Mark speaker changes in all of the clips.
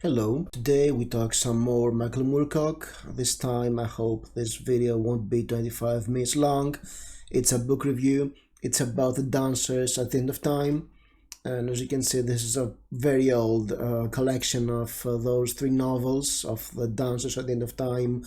Speaker 1: Hello, today we talk some more Michael Moorcock. This time I hope this video won't be 25 minutes long. It's a book review. It's about the dancers at the end of time. And as you can see, this is a very old collection of those three novels of the dancers at the end of time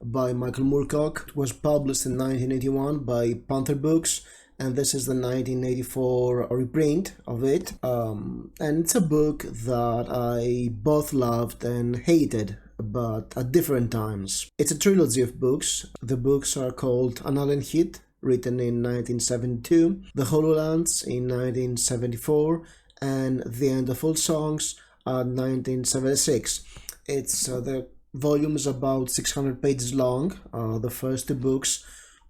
Speaker 1: by Michael Moorcock. It was published in 1981 by Panther Books, and this is the 1984 reprint of it. And it's a book that I both loved and hated, but at different times. It's a trilogy of books. The books are called An Alien Hit, written in 1972, The Hololands in 1974, and The End of All Songs in 1976. The volume is about 600 pages long. The first two books,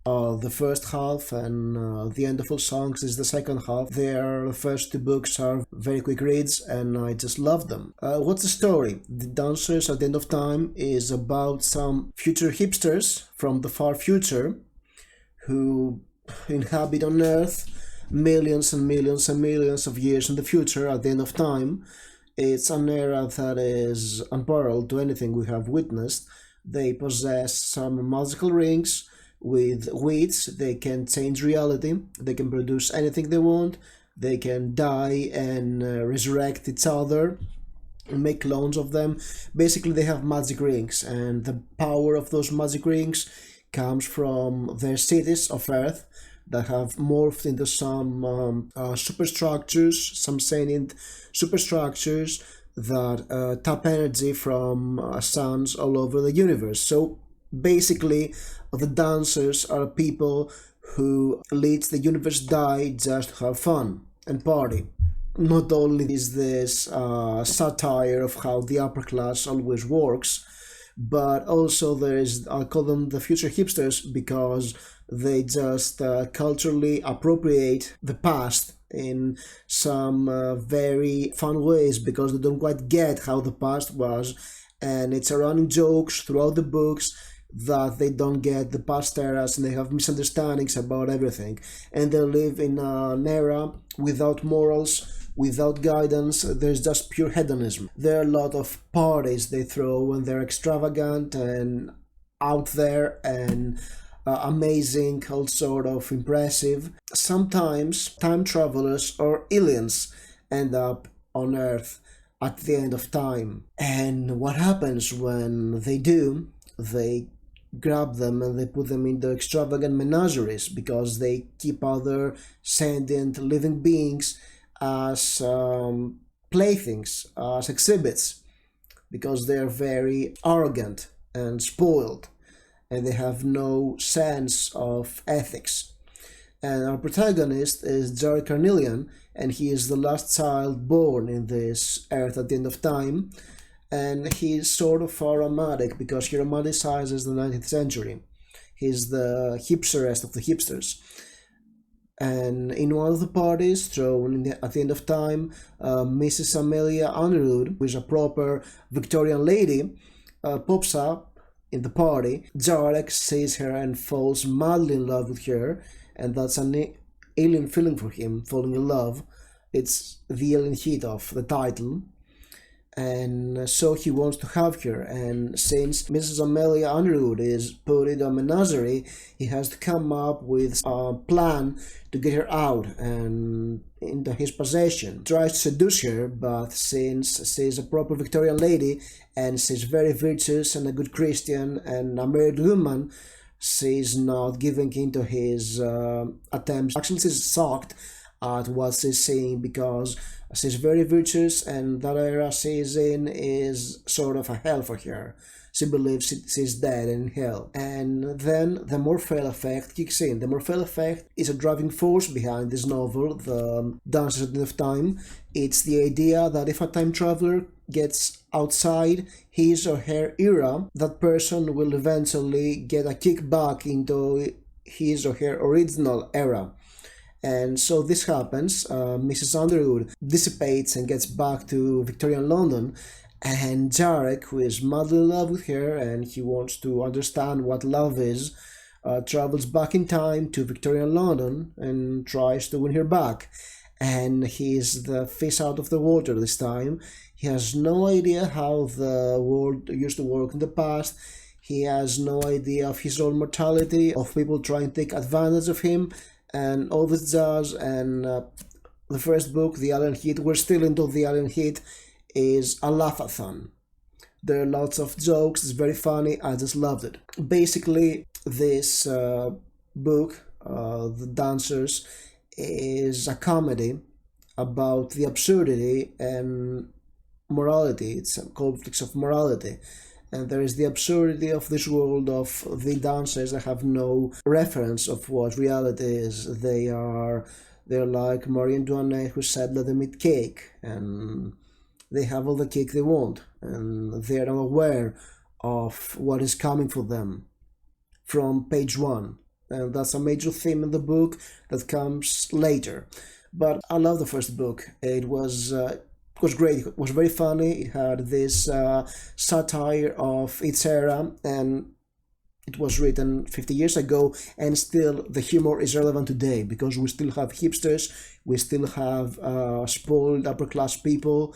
Speaker 1: the first half, and The End of All Songs is the second half. The first two books are very quick reads, and I just love them. What's the story? The Dancers at the End of Time is about some future hipsters from the far future who inhabit on Earth millions and millions and millions of years in the future at the end of time. It's an era that is unparalleled to anything we have witnessed. They possess some magical rings with which they can change reality. They can produce anything they want. They can die and resurrect each other and make clones of them. Basically, they have magic rings, and the power of those magic rings comes from their cities of Earth that have morphed into some superstructures, some sentient superstructures that tap energy from suns all over the universe. So basically, the dancers are people who let the universe die just to have fun and party. Not only is this satire of how the upper class always works, but also I call them the future hipsters because they just culturally appropriate the past in some very fun ways because they don't quite get how the past was, and it's a running jokes throughout the books that they don't get the past eras and they have misunderstandings about everything, and they live in an era without morals, without guidance. There's just pure hedonism. There are a lot of parties they throw, and they're extravagant and out there and amazing, all sort of impressive. Sometimes time travelers or aliens end up on Earth at the end of time, and what happens when they do? They grab them and they put them into extravagant menageries because they keep other sentient living beings as playthings, as exhibits, because they're very arrogant and spoiled and they have no sense of ethics. And our protagonist is Jared Carnelian, and he is the last child born in this Earth at the end of time. And he's sort of aromatic because he romanticizes the 19th century. He's the hipsterest of the hipsters. And in one of the parties thrown at the end of time, Mrs. Amelia Underwood, who is a proper Victorian lady, pops up in the party. Jarek sees her and falls madly in love with her, and that's an alien feeling for him, falling in love. It's the alien hit of the title. And so he wants to have her, and since Mrs. Amelia Underwood is put into a menagerie, he has to come up with a plan to get her out and into his possession. Tries to seduce her, but since she's a proper Victorian lady and she's very virtuous and a good Christian and a married woman, she's not giving into his attempts. Actually, she's shocked at what she's seeing because she's very virtuous, and that era she's in is sort of a hell for her. She believes she's dead and in hell. And then the Morphale effect kicks in. The Morphale effect is a driving force behind this novel, The Dancers at the End of Time. It's the idea that if a time traveler gets outside his or her era, that person will eventually get a kick back into his or her original era. And so this happens. Mrs. Underwood dissipates and gets back to Victorian London, and Jarek, who is madly in love with her and he wants to understand what love is, travels back in time to Victorian London and tries to win her back. And he's the fish out of the water this time. He has no idea how the world used to work in the past. He has no idea of his own mortality, of people trying to take advantage of him, and all this jazz. And the first book, The Alien Hit, we're still into The Alien Hit, is a laugh-a-thon. There are lots of jokes, it's very funny, I just loved it. Basically, this book, The Dancers, is a comedy about the absurdity and morality. It's a conflicts of morality. And there is the absurdity of this world of the dancers that have no reference of what reality is. They're like Marie Antoinette, who said let them eat cake, and they have all the cake they want, and they're unaware of what is coming for them from page one. And that's a major theme in the book that comes later. But I love the first book. It was great. It was very funny. It had this satire of its era, and it was written 50 years ago, and still the humor is relevant today because we still have hipsters, we still have spoiled upper class people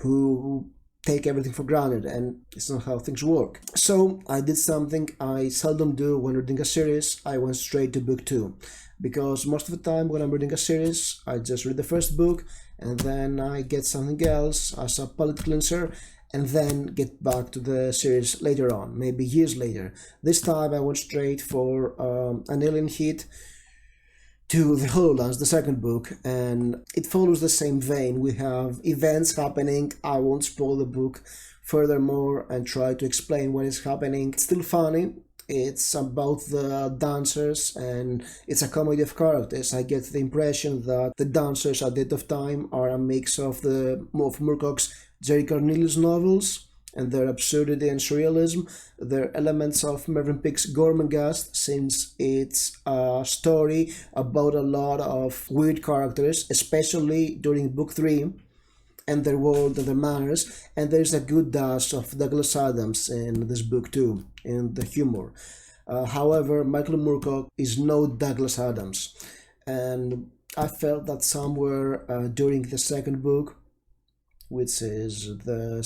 Speaker 1: who take everything for granted, and it's not how things work. So I did something I seldom do when reading a series. I went straight to book 2, because most of the time when I'm reading a series, I just read the first book and then I get something else as a palate cleanser, and then get back to the series later on, maybe years later. This time I went straight for An Alien Hit to the HoloLens, the second book, and it follows the same vein. We have events happening. I won't spoil the book furthermore and try to explain what is happening. It's still funny. It's about the dancers, and it's a comedy of characters. I get the impression that the dancers at the end of time are a mix of Moorcock's Jerry Cornelius novels and their absurdity and surrealism. There are elements of Mervyn Peake's Gormenghast, since it's a story about a lot of weird characters, especially during book 3, and their world and their manners. And there's a good dash of Douglas Adams in this book too, in the humor. However, Michael Moorcock is no Douglas Adams, and I felt that somewhere during the second book, which is the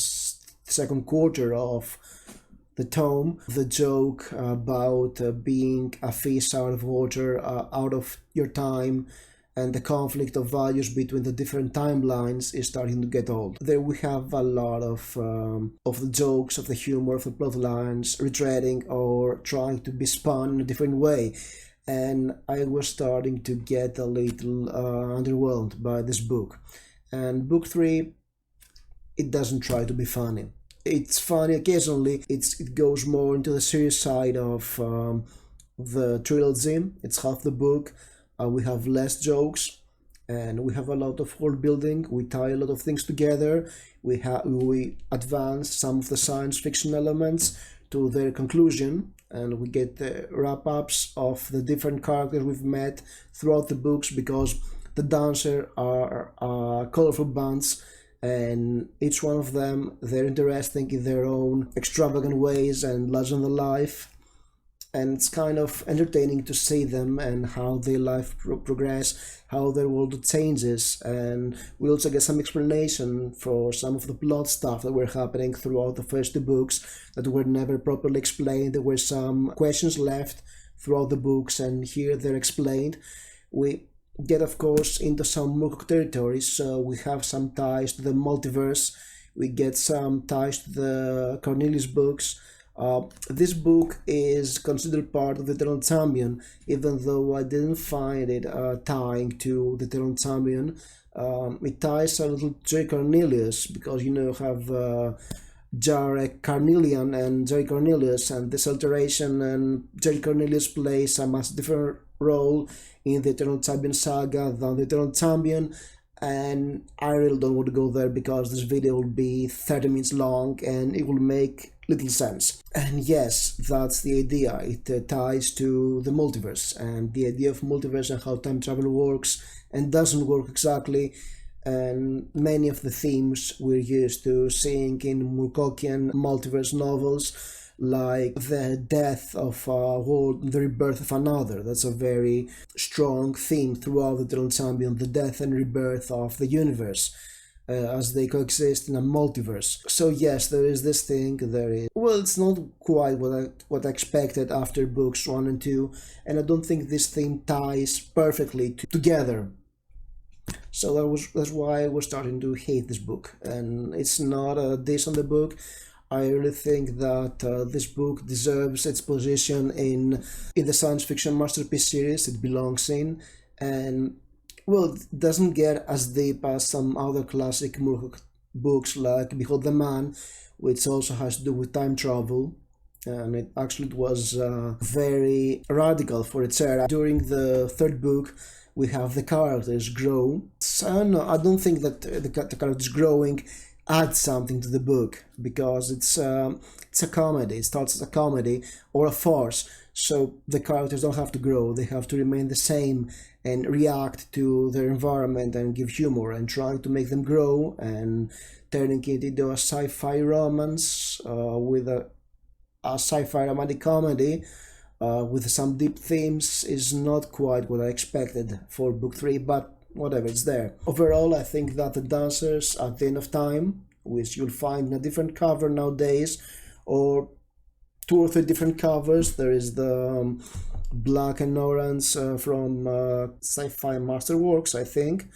Speaker 1: second quarter of the tome, the joke about being a fish out of water, out of your time, and the conflict of values between the different timelines is starting to get old. There we have a lot of the jokes, of the humor, of the plot lines retreading or trying to be spun in a different way, and I was starting to get a little underwhelmed by this book. And book 3, it doesn't try to be funny. It's funny occasionally. It goes more into the serious side of the trilogy. It's half the book. We have less jokes, and we have a lot of world building. We tie a lot of things together. We advance some of the science fiction elements to their conclusion, and we get the wrap-ups of the different characters we've met throughout the books, because the dancers are colorful bands, and each one of them, they're interesting in their own extravagant ways and larger than life, and it's kind of entertaining to see them and how their life progress, how their world changes. And we also get some explanation for some of the plot stuff that were happening throughout the first 2 books that were never properly explained. There were some questions left throughout the books, and here they're explained. We get, of course, into some Moorcock territory, so we have some ties to the multiverse. We get some ties to the Cornelius books. This book is considered part of the Eternal Champion, even though I didn't find it tying to the Eternal Champion. It ties a little to Jerry Cornelius, because you have Jarek Carnelian and Jerry Cornelius, and this alteration, and Jerry Cornelius plays a much different role in the Eternal Champion saga than the Eternal Champion, and I really don't want to go there because this video will be 30 minutes long and it will make little sense. And yes, that's the idea. It ties to the multiverse and the idea of multiverse and how time travel works and doesn't work exactly, and many of the themes we're used to seeing in Moorcockian multiverse novels, like the death of a world and the rebirth of another. That's a very strong theme throughout the Eternal Champion, the death and rebirth of the universe. as they coexist in a multiverse. So yes, there is this thing, there is, well, it's not quite what I expected after books 1 and 2, and I don't think this theme ties perfectly together. So that's why I was starting to hate this book, and it's not a diss on the book. I really think that this book deserves its position in the science fiction masterpiece series it belongs in, and well, it doesn't get as deep as some other classic Moorcock books like Behold the Man, which also has to do with time travel, and it actually was very radical for its era. During the third book, we have the characters grow. So, I don't know, I don't think that the characters growing adds something to the book, because it's a comedy. It starts as a comedy or a farce, so the characters don't have to grow, they have to remain the same and react to their environment and give humor, and trying to make them grow and turning it into a sci-fi romance with a sci-fi romantic comedy with some deep themes is not quite what I expected for book 3, but whatever, it's there. Overall, I think that the Dancers at the End of Time, which you'll find in a different cover nowadays, or 2 or 3 different covers. There is the black and orange from Sci-Fi Masterworks, I think,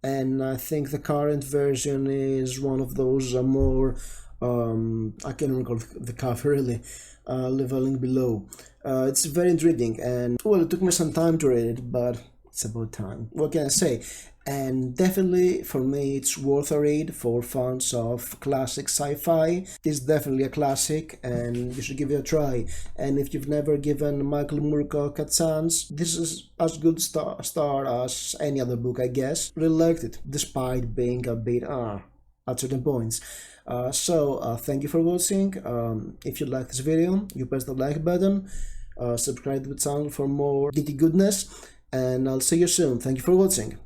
Speaker 1: and I think the current version is one of those more, I can't recall the cover really, leveling below. It's very intriguing, and well, it took me some time to read it, but it's about time. What can I say? And definitely for me it's worth a read for fans of classic sci-fi. It's definitely a classic and you should give it a try. And if you've never given Michael Moorcock a chance, this is as good start as any other book, I guess. Really liked it, despite being a bit at certain points. So thank you for watching. If you like this video, you press the like button, subscribe to the channel for more geeky goodness, and I'll see you soon. Thank you for watching.